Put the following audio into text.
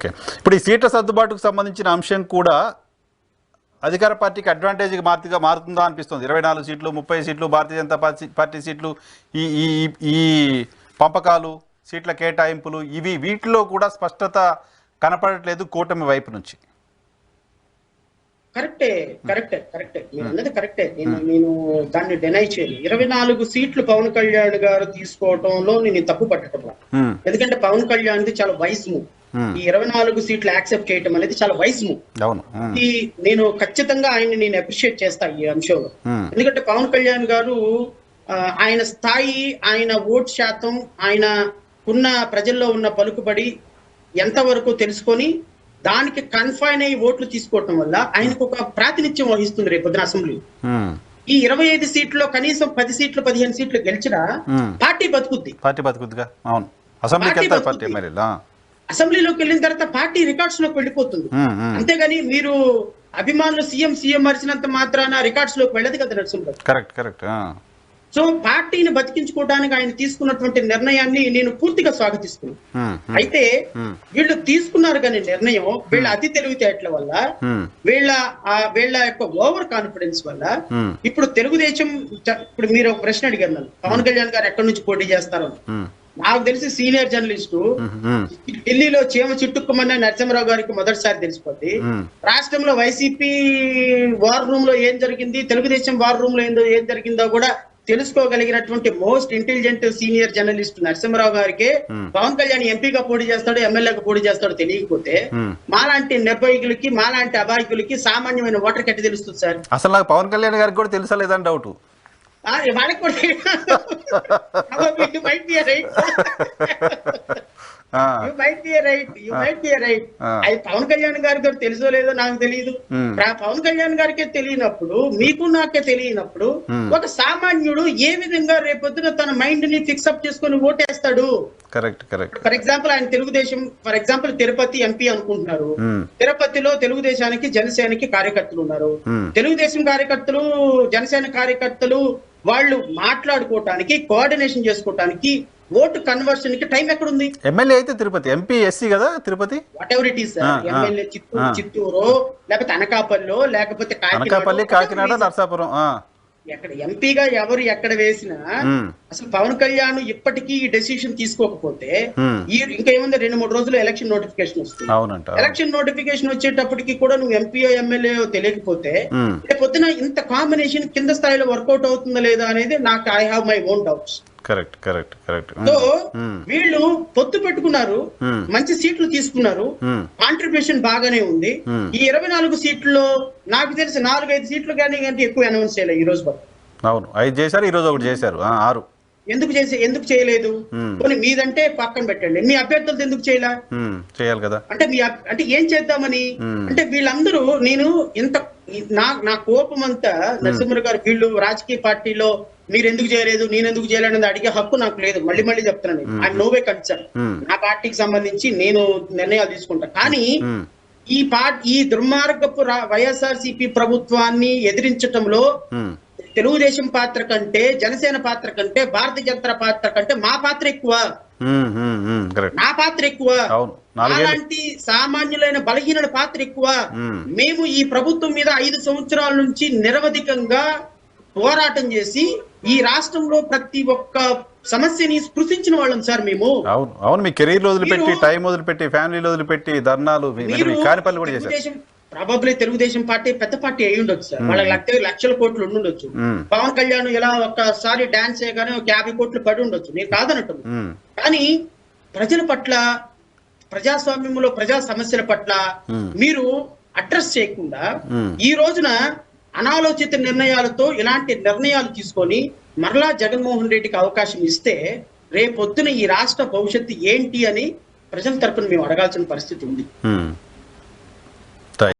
Okay. ఇప్పుడు ఈ సీట్ల సర్దుబాటుకు సంబంధించిన అంశం కూడా అధికార పార్టీకి అడ్వాంటేజ్గా మారుతుందా అనిపిస్తుంది. 24 సీట్లు, 30 సీట్లు, భారతీయ జనతా పార్టీ సీట్లు, ఈ ఈ ఈ పంపకాలు, సీట్ల కేటాయింపులు, వీటిలో కూడా స్పష్టత కనపడట్లేదు కూటమి వైపు నుంచి. కరెక్టే మీరు అన్నది కరెక్టే. నేను దాన్ని డినై చేయను. 24 సీట్లు పవన్ కళ్యాణ్ గారు తీసుకోవటంలో నేను తప్పు పట్టడం. ఎందుకంటే పవన్ కళ్యాణ్ చాలా వయసు మూవ్. ఈ 24 సీట్లు యాక్సెప్ట్ చేయటం అనేది చాలా వయసు మూవ్. ఈ నేను ఖచ్చితంగా ఆయన్ని నేను అప్రిషియేట్ చేస్తా ఈ అంశంలో. ఎందుకంటే పవన్ కళ్యాణ్ గారు ఆయన స్థాయి, ఆయన ఓట్ శాతం, ఆయన ఉన్న ప్రజల్లో ఉన్న పలుకుబడి ఎంతవరకు తెలుసుకొని దానికి కన్ఫైన్ అయ్యి ఓట్లు తీసుకోవటం వల్ల ఆయనకు ఒక ప్రాతినిధ్యం వహిస్తుంది రేపు పొద్దున అసెంబ్లీ. ఈ 25 సీట్లలో కనీసం 10 సీట్లు 15 సీట్లు గెలిచినా పార్టీ బతుకుద్ది. అసెంబ్లీలోకి వెళ్ళిన తర్వాత పార్టీ రికార్డ్స్ లోకి వెళ్ళిపోతుంది. అంతేగాని మీరు అభిమానులు సీఎం మరిచినంత మాత్రాన రికార్డ్స్ లోకి వెళ్ళదు కదా నరసింహరావు. సో పార్టీని బతికించుకోవడానికి ఆయన తీసుకున్నటువంటి నిర్ణయాన్ని నేను పూర్తిగా స్వాగతిస్తున్నాను. అయితే వీళ్ళు తీసుకున్నారు కానీ నిర్ణయం వీళ్ళ అతి తెలివితేటల వల్ల, వీళ్ళ యొక్క ఓవర్ కాన్ఫిడెన్స్ వల్ల ఇప్పుడు తెలుగుదేశం, ఇప్పుడు మీరు ఒక ప్రశ్న అడిగారు నన్ను, పవన్ కళ్యాణ్ గారు ఎక్కడి నుంచి పోటీ చేస్తారు. నాకు తెలిసి సీనియర్ జర్నలిస్టు ఢిల్లీలో చీమ చుట్టుకుమన్న నరసింహరావు గారికి మొదటిసారి తెలిసిపోద్ది. రాష్ట్రంలో వైసీపీ వార్ రూమ్ లో ఏం జరిగింది, తెలుగుదేశం వార్ రూమ్ లో ఏం జరిగిందో కూడా తెలుసుకోగలిగినటువంటి most intelligent senior journalist Narasimharao గారికి పవన్ కళ్యాణ్ ఎంపీగా పోటీ చేస్తాడో ఎమ్మెల్యేగా పోటీ చేస్తాడో తెలియకపోతే మాలాంటి నిర్భయకులకి, మాలాంటి అబాయకులకి, సామాన్యమైన ఓటర్ కట్టి తెలుస్తుంది సార్. అసలు నాకు పవన్ కళ్యాణ్ గారికి కూడా తెలుసలేదని డౌట్. వాళ్ళకి కూడా పవన్ కళ్యాణ్ గారికి తెలుసో లేదో నాకు తెలియదు. పవన్ కళ్యాణ్ గారికే తెలియనప్పుడు, మీకు నాకే తెలియనప్పుడు ఒక సామాన్యుడు ఏ విధంగా రేపొద్దున తన మైండ్ ని ఫిక్స్అప్ చేసుకుని ఓటేస్తాడు? ఫర్ ఎగ్జాంపుల్ ఆయన Telugu Desam, for example Tirupati MP అనుకుంటున్నారు. తిరుపతిలో తెలుగుదేశానికి జనసేనకి కార్యకర్తలు ఉన్నారు. తెలుగుదేశం కార్యకర్తలు, జనసేన కార్యకర్తలు వాళ్ళు మాట్లాడుకోవటానికి, కోఆర్డినేషన్ చేసుకోవటానికి, ఓటు కన్వర్షన్ కి టైం ఎక్కడుంది? ఎమ్మెల్యే అయితే తిరుపతి, ఎంపీ ఎస్సీ కదా Tirupati, what ever it is sir. MLA Chittoor, లేకపోతే అనకాపల్లి, లేకపోతే కాకినాడ, నర్సాపురం, ఎక్కడ ఎంపీగా ఎవరు ఎక్కడ వేసినా అసలు పవన్ కళ్యాణ్ ఇప్పటికీ ఈ డెసిషన్ తీసుకోకపోతే ఇంకా ఏముంది, 2-3 రోజులు ఎలక్షన్ నోటిఫికేషన్ వస్తుంది. ఎలక్షన్ నోటిఫికేషన్ వచ్చేటప్పటికి కూడా నువ్వు ఎంపీఓ ఎమ్మెల్యే తెలియకపోతే పొద్దున ఇంత కాంబినేషన్ కింద స్థాయిలో వర్కౌట్ అవుతుందా లేదా అనేది నాకు I have my own doubts. So వీళ్ళు పొత్తు పెట్టుకున్నారు, మంచి సీట్లు తీసుకున్నారు, కాంట్రిబ్యూషన్ బాగానే ఉంది. ఈ 24 సీట్లలో నాకు తెలిసి 4-5 సీట్లు కానీ ఎక్కువ అనౌన్స్ చేయలేదు ఈ రోజు. అవును, 5 చేశారు, ఈ రోజు 1 చేశారు, 6. ఎందుకు చేయలేదు? కొన్ని మీదంటే పక్కన పెట్టండి, మీ అభ్యర్థులతో ఎందుకు చేయాలి కదా? అంటే ఏం చేద్దామని అంటే వీళ్ళందరూ, నేను ఇంత నా కోపం అంతా నరసింహరావు గారు, వీళ్ళు రాజకీయ పార్టీలో మీరు ఎందుకు చేయలేదు, నేను ఎందుకు చేయలేదు అనేది అడిగే హక్కు నాకు లేదు. మళ్ళీ చెప్తున్నాను, ఐఎమ్ నో వే కన్సర్న్. నా పార్టీకి సంబంధించి నేను నిర్ణయాలు తీసుకుంటా. కానీ ఈ దుర్మార్గపు వైఎస్ఆర్సీపీ ప్రభుత్వాన్ని ఎదిరించటంలో తెలుగుదేశం పాత్ర కంటే, జనసేన పాత్ర కంటే, భారతీయ జనతా పాత్ర కంటే మా పాత్ర ఎక్కువ, నా పాత్ర ఎక్కువ, అలాంటి సామాన్యులైన బలహీనుల పాత్ర ఎక్కువ. మేము ఈ ప్రభుత్వం మీద 5 సంవత్సరాల నుంచి నిరవధికంగా పోరాటం చేసి ఈ రాష్ట్రంలో ప్రతి ఒక్క సమస్యని స్పృశించిన వాళ్ళం సార్ మేము. అవును, మీ కెరీర్ వదిలిపెట్టి, టైం వదిలిపెట్టి, ఫ్యామిలీ వదిలిపెట్టి ధర్నాలు, ప్రాబబ్లీ తెలుగుదేశం పార్టీ పెద్ద పార్టీ అయి ఉండొచ్చు సార్, వాళ్ళకి లక్షల కోట్లు ఉండుండొచ్చు. పవన్ కళ్యాణ్ ఇలా ఒక్కసారి డాన్స్ చేయగానే 50 కోట్లు పడి ఉండొచ్చు, నేను కాదనట్టు. కానీ ప్రజల పట్ల, ప్రజాస్వామ్యంలో ప్రజా సమస్యల పట్ల మీరు అడ్రస్ చేయకుండా ఈ రోజున అనాలోచిత నిర్ణయాలతో ఇలాంటి నిర్ణయాలు తీసుకొని మరలా జగన్మోహన్ రెడ్డికి అవకాశం ఇస్తే రేపొద్దున ఈ రాష్ట్ర భవిష్యత్తు ఏంటి అని ప్రజల తరపున మేము అడగాల్సిన పరిస్థితి ఉంది.